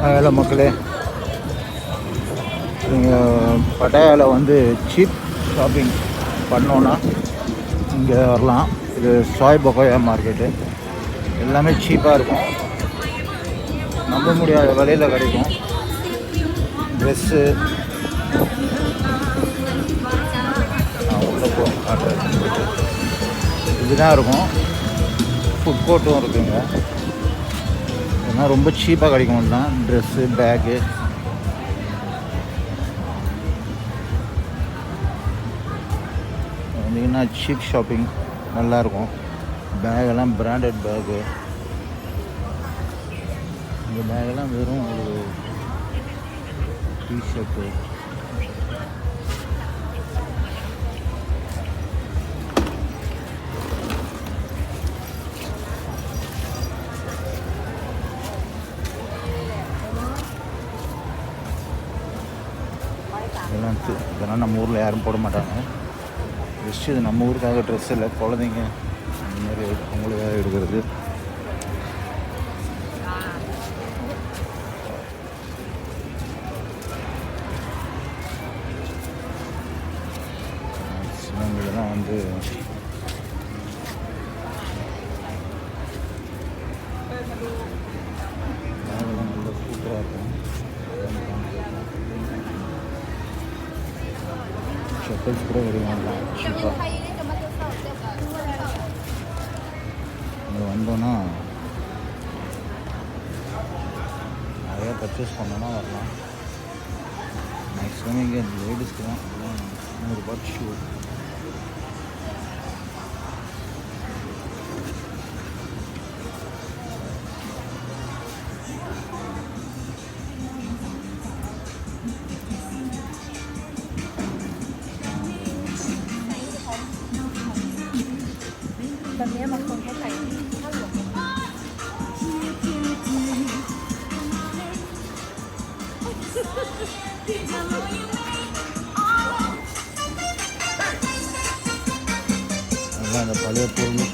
Hello மக்களே, நீங்கள் பட்டாயாவில் வந்து சீப் ஷாப்பிங் பண்ணோன்னா இங்கே வரலாம். இது சாய் பகோயா மார்க்கெட்டு. எல்லாமே சீப்பாக இருக்கும், நம்ப முடியாத விலையில் கிடைக்கும். ட்ரெஸ்ஸு உள்ளே போயிட்டு இதுதான் இருக்கும். ஃபுட் கோர்ட்டும் இருக்குங்க. இதெல்லாம் ரொம்ப சீப்பாக கிடைக்கும் தான். ட்ரெஸ்ஸு, பேக்கு, வந்தீங்கன்னா சீப் ஷாப்பிங் நல்லாயிருக்கும். பேகெல்லாம் பிராண்டட் பேக்கு. இந்த பேகெல்லாம் வெறும் ஒரு டிஷர்ட்டு, இதெல்லாம் நம்ம ஊரில் யாரும் போட மாட்டாங்க. ஜஸ்ட் இது நம்ம ஊருக்காக ட்ரெஸ் இல்லை, குழந்தைங்க அந்த மாதிரி அவங்களுக்காக எடுக்கிறது. இதெல்லாம் வந்து நல்லா சூப்பராக இருக்கும். செப்பல்ஸ் கூட கிடைக்கலாம் சீப்பாக. இங்கே வந்தோன்னா நிறையா பர்ச்சேஸ் பண்ணோன்னா வரலாம். மேக்ஸிமம் இங்கே லேடிஸ்க்கு தான் $100 ஷூ. அதெல்லாம் அந்த பழைய பொருள்.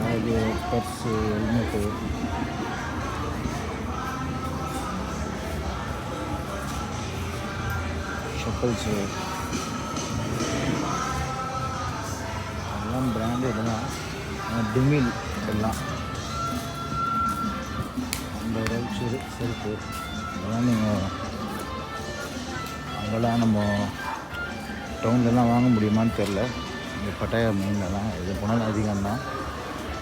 பேகு, பர்ஸு, ஹெல்மெட்டு, செப்பல்ஸு எல்லாம் பிராண்டு. இதெல்லாம் டிமில் எல்லாம் $50 செருப்பு. இதெல்லாம் நீங்கள் அங்கெல்லாம் நம்ம டவுன்லலாம் வாங்க முடியுமான்னு தெரில. இங்கே பட்டாயா மெயின்லலாம் எது போனாலும் அதிகம்தான்.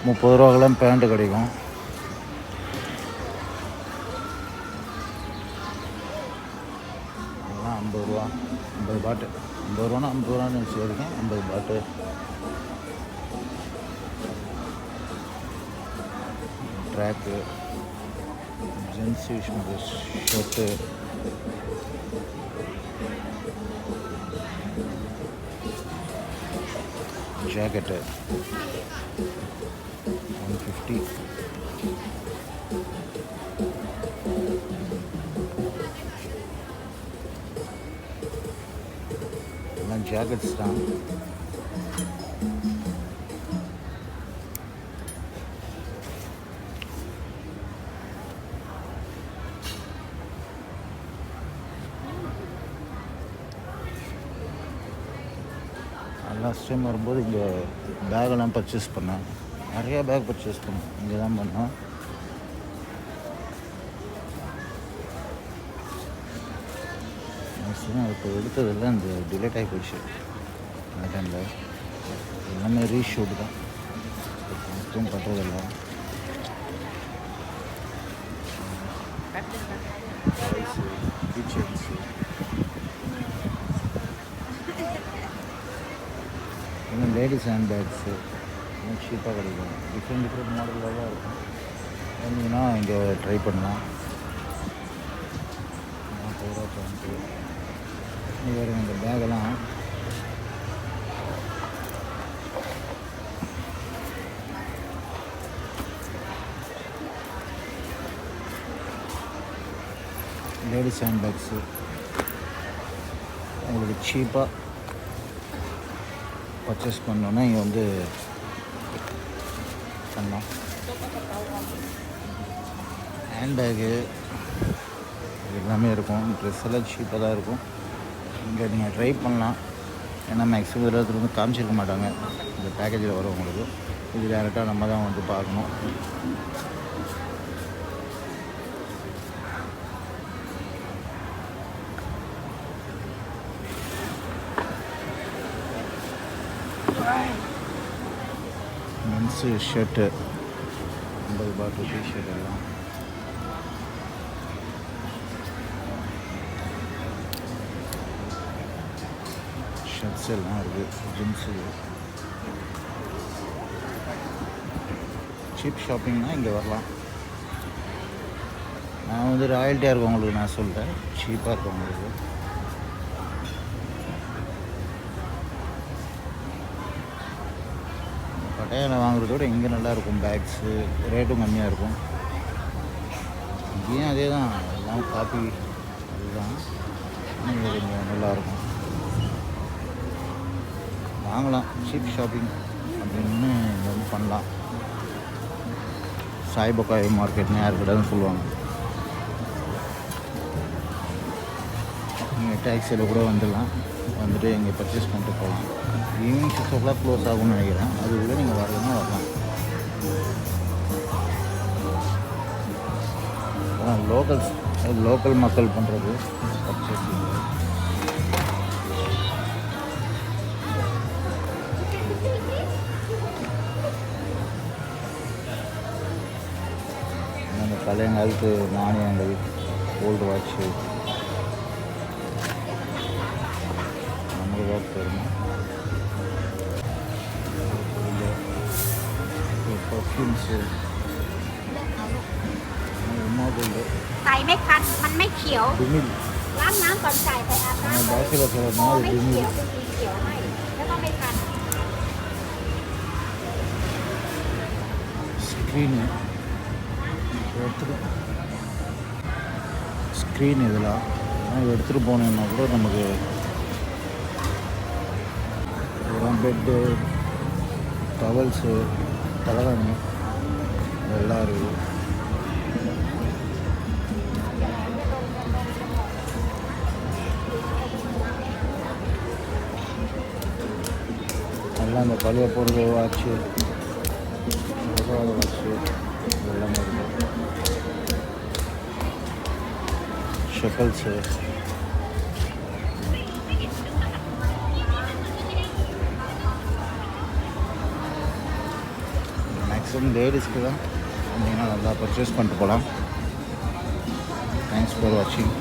$30 பேண்ட்டு கிடைக்கும். அதெல்லாம் $50, 50 பாட்டு. $50 வச்சுருக்கேன். 50 பாட்டு. ட்ராக்கு, ஜென்ஸ் யூஸ் பண்ணுற ஷர்ட்டு, ஜாக்கெட்டு $150. எல்லாம் ஜாக்கெட்ஸ் தான். லாஸ்ட் டைம் வரும்போது இங்கே பேகெல்லாம் பர்ச்சேஸ் பண்ணேன். நிறையா பேக் பர்ச்சேஸ் பண்ணேன். இங்கே தான் பண்ணேன். மேக்ஸிமம் இப்போ எடுத்ததெல்லாம் இந்த டிலேட் ஆகி போயிடுச்சு. அந்த டைமில் எல்லாமே ரீஷூட் தான், மட்டும் பண்ணுறதில்ல. கிச்சன்ஸு, இன்னும் லேடிஸ் ஹேண்ட் பேக்ஸு இன்னும் சீப்பாக கிடைக்கும். டிஃப்ரெண்ட் மாடலில் தான் இருக்கும். வந்தீங்கன்னா இங்கே ட்ரை பண்ணலாம். $40 வேறு இந்த பேகெல்லாம் லேடிஸ் ஹேண்ட் பேக்ஸு உங்களுக்கு சீப்பாக பர்ச்சேஸ் பண்ணோன்னா இங்கே வந்து பண்ணலாம். ஹேண்ட்பேகு எல்லாமே இருக்கும். ட்ரெஸ் எல்லாம் சீப்பாக தான் இருக்கும். இங்கே நீங்கள் ட்ரை பண்ணலாம். ஏன்னா மேக்ஸிமம் இதில் வந்து காமிச்சிருக்க மாட்டாங்க இந்த பேக்கேஜில் வரவங்களுக்கு. இது டேரெக்டாக நம்ம தான் வந்து பார்க்கணும். மென்ஸு ஷர்ட்டு 50 பாட்டு டிஷர்ட் எல்லாம் ஷர்ட்ஸ் எல்லாம் இருக்குது. ஜின்ஸு சீப் ஷாப்பிங்னால் இங்கே வரலாம். நான் வந்து ராயல்ட்டியாக இருக்கவங்களுக்கு நான் சொல்கிறேன், சீப்பாக இருக்கவங்களுக்கு. பட்டையில் வாங்குறத விட இங்கே நல்லாயிருக்கும். பேக்ஸு ரேட்டும் கம்மியாக இருக்கும். இங்கேயும் அதே தான், எல்லாம் காப்பி அதுதான். இங்கே கொஞ்சம் நல்லாயிருக்கும். வாங்கலாம். சீப் ஷாப்பிங் அப்படின்னு இங்கே வந்து பண்ணலாம். சாய்பக்காய் மார்க்கெட்னு யாருக்கிட்டாலும் சொல்லுவாங்க. நீங்கள் டாக்ஸியில் கூட வந்துடலாம். வந்துட்டு இங்கே பர்ச்சேஸ் பண்ணிட்டு போகலாம். ஈவினிங் 6 o'clock க்ளோஸ் ஆகும்னு நினைக்கிறேன். அதுக்குள்ளே நீங்கள் வரணும்னா வரலாம். லோக்கல் மக்கள் பண்ணுறது பர்ச்சேஸிங். அந்த பழைய காலத்து நாணயங்கள், ஓல்டு வாட்சு நம்மளுக்கு தருமா. perfumes หม้อ gold ใส่ไม่คันมันไม่เขียว ดูมิล ล้างน้ำก่อนใส่ไปอาบน้ำ บาคิลาคารา หม้อ มา ไม่ ดูมิ เขี ล ยวเป็นสีเขียวให้แล้วก็ไม่คัน ஸ்க்ரீன் இதெல்லாம் எடுத்துகிட்டு போனோம்னா கூட நமக்கு பெட்டு, டவல்ஸு, தலகாணி எல்லாம் இருக்குது. எல்லாம் இந்த பழைய பொருள் வாட்சு, வாட்சு எல்லாமே இருக்குது. ஷக்கல்ஸு மேக்ஸிமம் லேடிஸ்க்கு தான் வந்தீங்கன்னா நல்லா பர்ச்சேஸ் பண்ணிட்டு போகலாம். தேங்க்ஸ் ஃபார் வாட்சிங்.